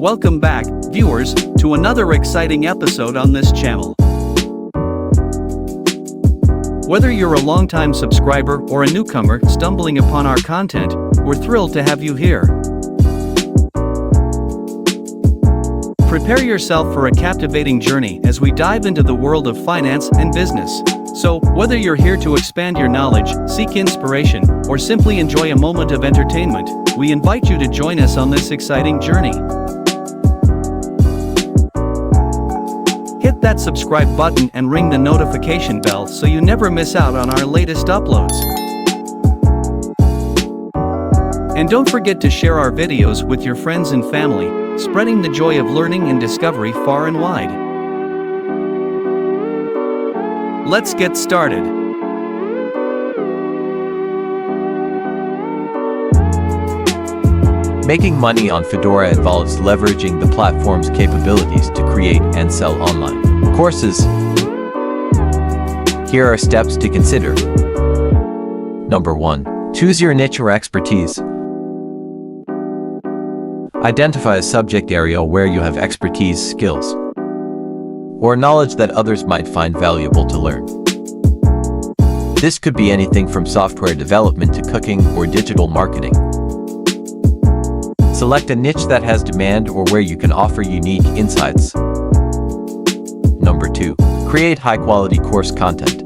Welcome back, viewers, to another exciting episode on this channel. Whether you're a longtime subscriber or a newcomer stumbling upon our content, we're thrilled to have you here. Prepare yourself for a captivating journey as we dive into the world of finance and business. So, whether you're here to expand your knowledge, seek inspiration, or simply enjoy a moment of entertainment, we invite you to join us on this exciting journey. Hit that subscribe button and ring the notification bell so you never miss out on our latest uploads. And don't forget to share our videos with your friends and family, spreading the joy of learning and discovery far and wide. Let's get started. Making money on Fedora involves leveraging the platform's capabilities to create and sell online courses. Here are steps to consider. Number 1. Choose your niche or expertise. Identify a subject area where you have expertise, skills, or knowledge that others might find valuable to learn. This could be anything from software development to cooking or digital marketing. Select a niche that has demand or where you can offer unique insights. Number 2. Create high-quality course content.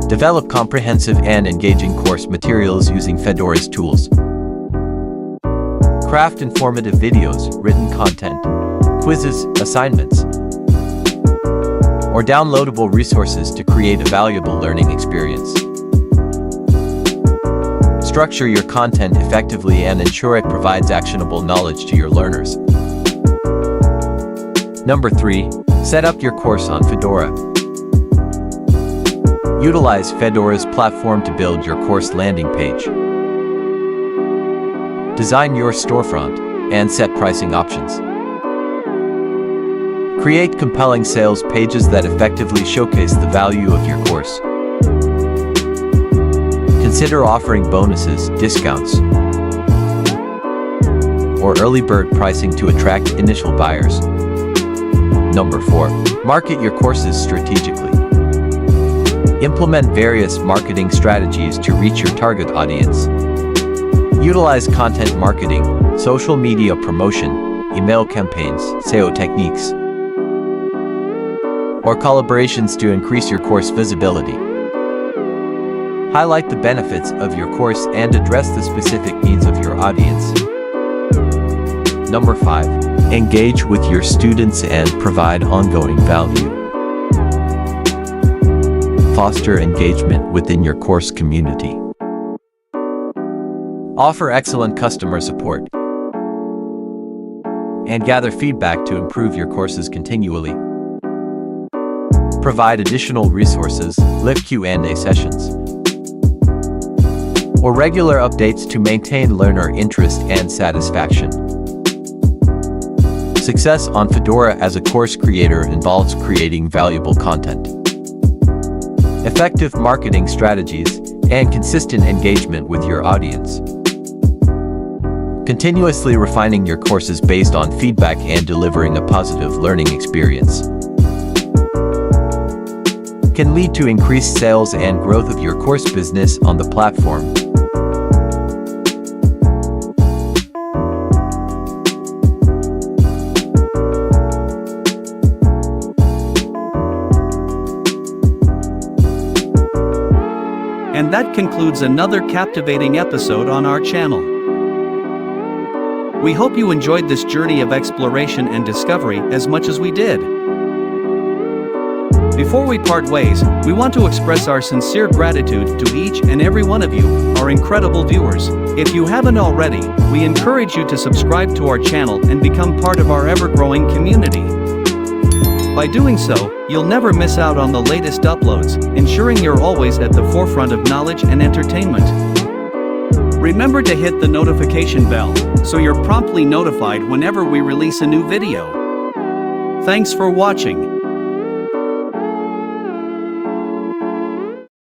Develop comprehensive and engaging course materials using Fedora's tools. Craft informative videos, written content, quizzes, assignments, or downloadable resources to create a valuable learning experience. Structure your content effectively and ensure it provides actionable knowledge to your learners. Number 3. Set up your course on Fedora. Utilize Fedora's platform to build your course landing page. Design your storefront and set pricing options. Create compelling sales pages that effectively showcase the value of your course. Consider offering bonuses, discounts, or early bird pricing to attract initial buyers. Number 4. Market your courses strategically. Implement various marketing strategies to reach your target audience. Utilize content marketing, social media promotion, email campaigns, SEO techniques, or collaborations to increase your course visibility. Highlight the benefits of your course and address the specific needs of your audience. Number 5. Engage with your students and provide ongoing value. Foster engagement within your course community. Offer excellent customer support and gather feedback to improve your courses continually. Provide additional resources, live Q&A sessions, or regular updates to maintain learner interest and satisfaction. Success on Fedora as a course creator involves creating valuable content, effective marketing strategies, and consistent engagement with your audience. Continuously refining your courses based on feedback and delivering a positive learning experience can lead to increased sales and growth of your course business on the platform. And that concludes another captivating episode on our channel. We hope you enjoyed this journey of exploration and discovery as much as we did. Before we part ways, we want to express our sincere gratitude to each and every one of you, our incredible viewers. If you haven't already, we encourage you to subscribe to our channel and become part of our ever-growing community. By doing so, you'll never miss out on the latest uploads, ensuring you're always at the forefront of knowledge and entertainment. Remember to hit the notification bell, so you're promptly notified whenever we release a new video. Thanks for watching.